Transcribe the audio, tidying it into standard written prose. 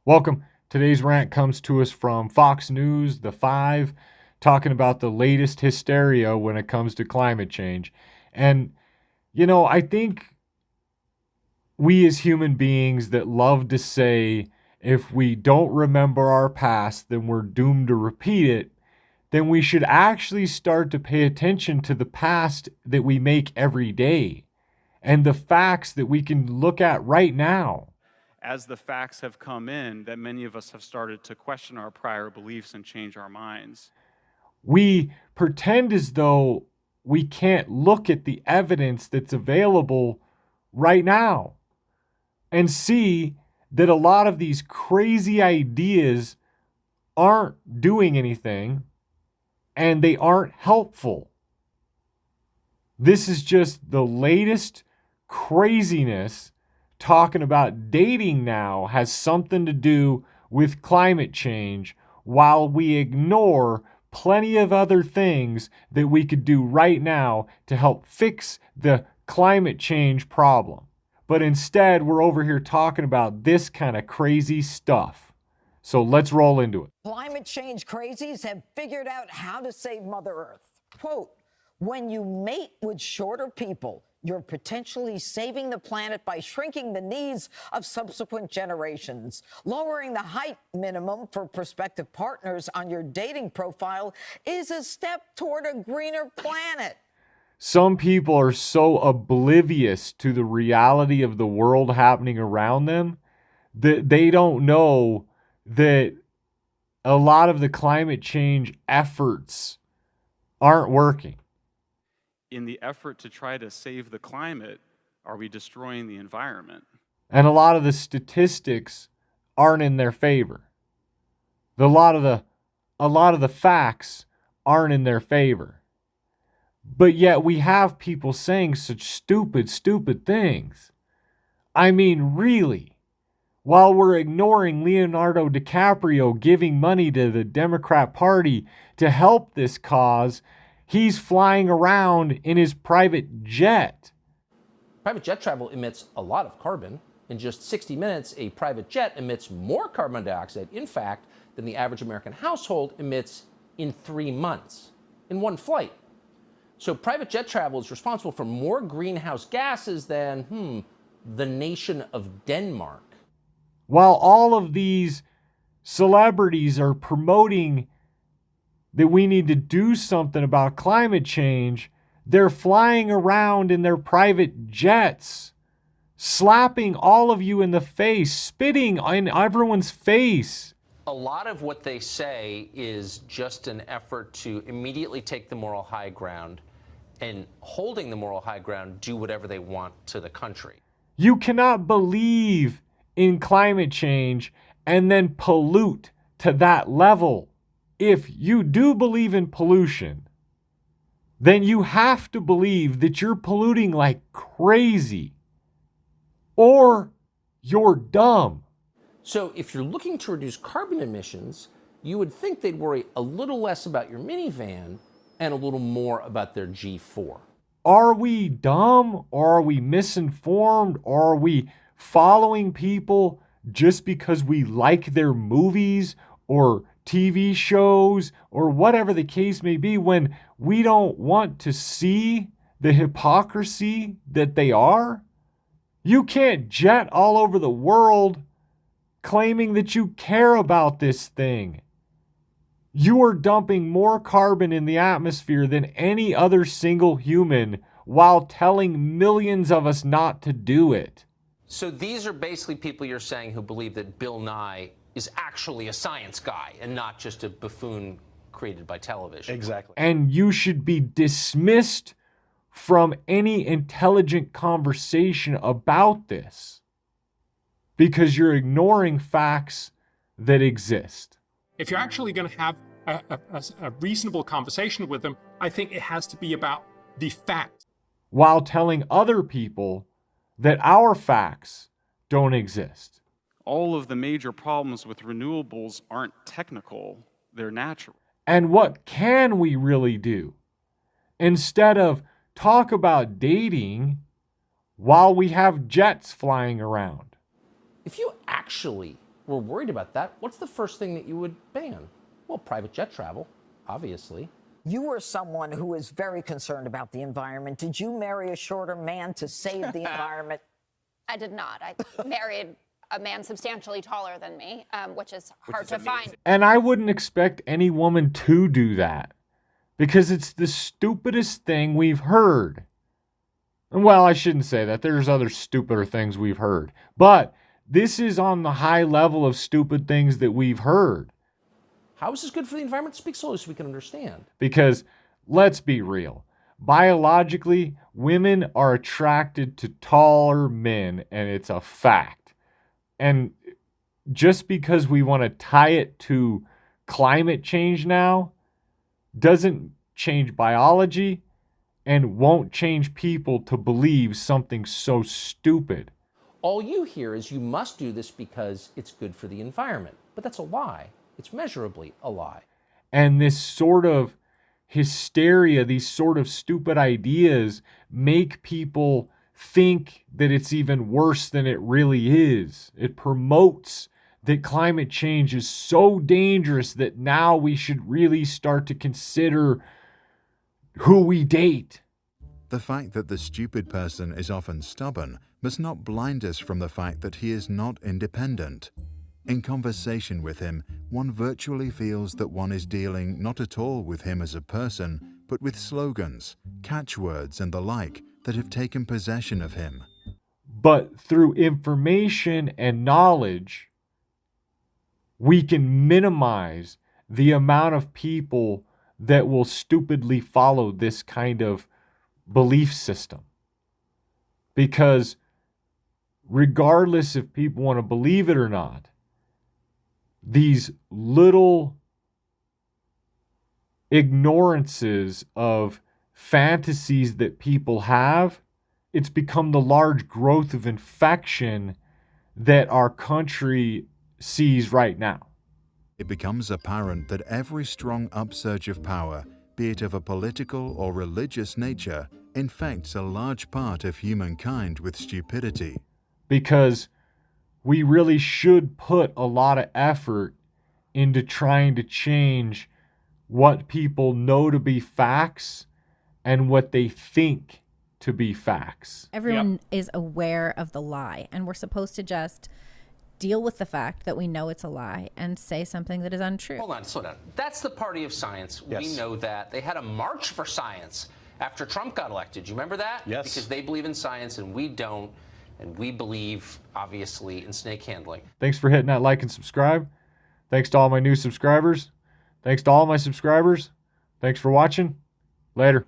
Welcome. Today's rant comes to us from Fox News, The Five, talking about the latest hysteria when it comes to climate change. And, I think we as human beings that love to say, if we don't remember our past, then we're doomed to repeat it, then we should actually start to pay attention to the past that we make every day and the facts that we can look at right now. As the facts have come in, that many of us have started to question our prior beliefs and change our minds. We pretend as though we can't look at the evidence that's available right now and see that a lot of these crazy ideas aren't doing anything and they aren't helpful. This is just the latest craziness talking about dating now has something to do with climate change while we ignore plenty of other things that we could do right now to help fix the climate change problem. But instead, we're over here talking about this kind of crazy stuff. So let's roll into it. Climate change crazies have figured out how to save Mother Earth. Quote, when you mate with shorter people, you're potentially saving the planet by shrinking the needs of subsequent generations. Lowering the height minimum for prospective partners on your dating profile is a step toward a greener planet. Some people are so oblivious to the reality of the world happening around them that they don't know that a lot of the climate change efforts aren't working. In the effort to try to save the climate, are we destroying the environment? And a lot of the statistics aren't in their favor. A lot of the facts aren't in their favor. But yet we have people saying such stupid things. I mean, really. While we're ignoring Leonardo DiCaprio giving money to the Democrat Party to help this cause, he's flying around in his private jet. Private jet travel emits a lot of carbon. In just 60 minutes, a private jet emits more carbon dioxide, in fact, than the average American household emits in 3 months, in one flight. So private jet travel is responsible for more greenhouse gases than, the nation of Denmark. While all of these celebrities are promoting that we need to do something about climate change, they're flying around in their private jets, slapping all of you in the face, spitting in everyone's face. A lot of what they say is just an effort to immediately take the moral high ground and, holding the moral high ground, do whatever they want to the country. You cannot believe in climate change and then pollute to that level. If you do believe in pollution, then you have to believe that you're polluting like crazy, or you're dumb. So if you're looking to reduce carbon emissions, you would think they'd worry a little less about your minivan and a little more about their G4. Are we dumb, or are we misinformed, or are we following people just because we like their movies or TV shows or whatever the case may be, when we don't want to see the hypocrisy that they are? You can't jet all over the world claiming that you care about this thing. You are dumping more carbon in the atmosphere than any other single human while telling millions of us not to do it. So these are basically people you're saying who believe that Bill Nye is actually a science guy and not just a buffoon created by television. Exactly. And you should be dismissed from any intelligent conversation about this because you're ignoring facts that exist. If you're actually going to have a reasonable conversation with them, I think it has to be about the facts. While telling other people that our facts don't exist. All of the major problems with renewables aren't technical, they're natural. And what can we really do? Instead of talk about dating while we have jets flying around. If you actually were worried about that, what's the first thing that you would ban? Well, private jet travel, obviously. You were someone who is very concerned about the environment. Did you marry a shorter man to save the environment? I did not. I married a man substantially taller than me, which is hard to find. And I wouldn't expect any woman to do that because it's the stupidest thing we've heard. Well, I shouldn't say that. There's other stupider things we've heard. But this is on the high level of stupid things that we've heard. How is this good for the environment? Speak slowly so we can understand. Because let's be real. Biologically, women are attracted to taller men, and it's a fact. And just because we want to tie it to climate change now doesn't change biology and won't change people to believe something so stupid. All you hear is you must do this because it's good for the environment. But that's a lie. It's measurably a lie. And this sort of hysteria, these sort of stupid ideas make people think that it's even worse than it really is. It promotes that climate change is so dangerous that now we should really start to consider who we date. The fact that the stupid person is often stubborn must not blind us from the fact that he is not independent. In conversation with him, one virtually feels that one is dealing not at all with him as a person, but with slogans, catchwords, and the like that have taken possession of him. But through information and knowledge, we can minimize the amount of people that will stupidly follow this kind of belief system. Because regardless if people want to believe it or not, these little ignorances of fantasies that people have, it's become the large growth of infection that our country sees right now. It becomes apparent that every strong upsurge of power, be it of a political or religious nature, infects a large part of humankind with stupidity. Because we really should put a lot of effort into trying to change what people know to be facts and what they think to be facts. Everyone is aware of the lie, and we're supposed to just deal with the fact that we know it's a lie and say something that is untrue. Hold on, slow down. That's the party of science. Yes. We know that. They had a march for science after Trump got elected. Do you remember that? Yes. Because they believe in science and we don't. And we believe, obviously, in snake handling. Thanks for hitting that like and subscribe. Thanks to all my new subscribers. Thanks to all my subscribers. Thanks for watching. Later.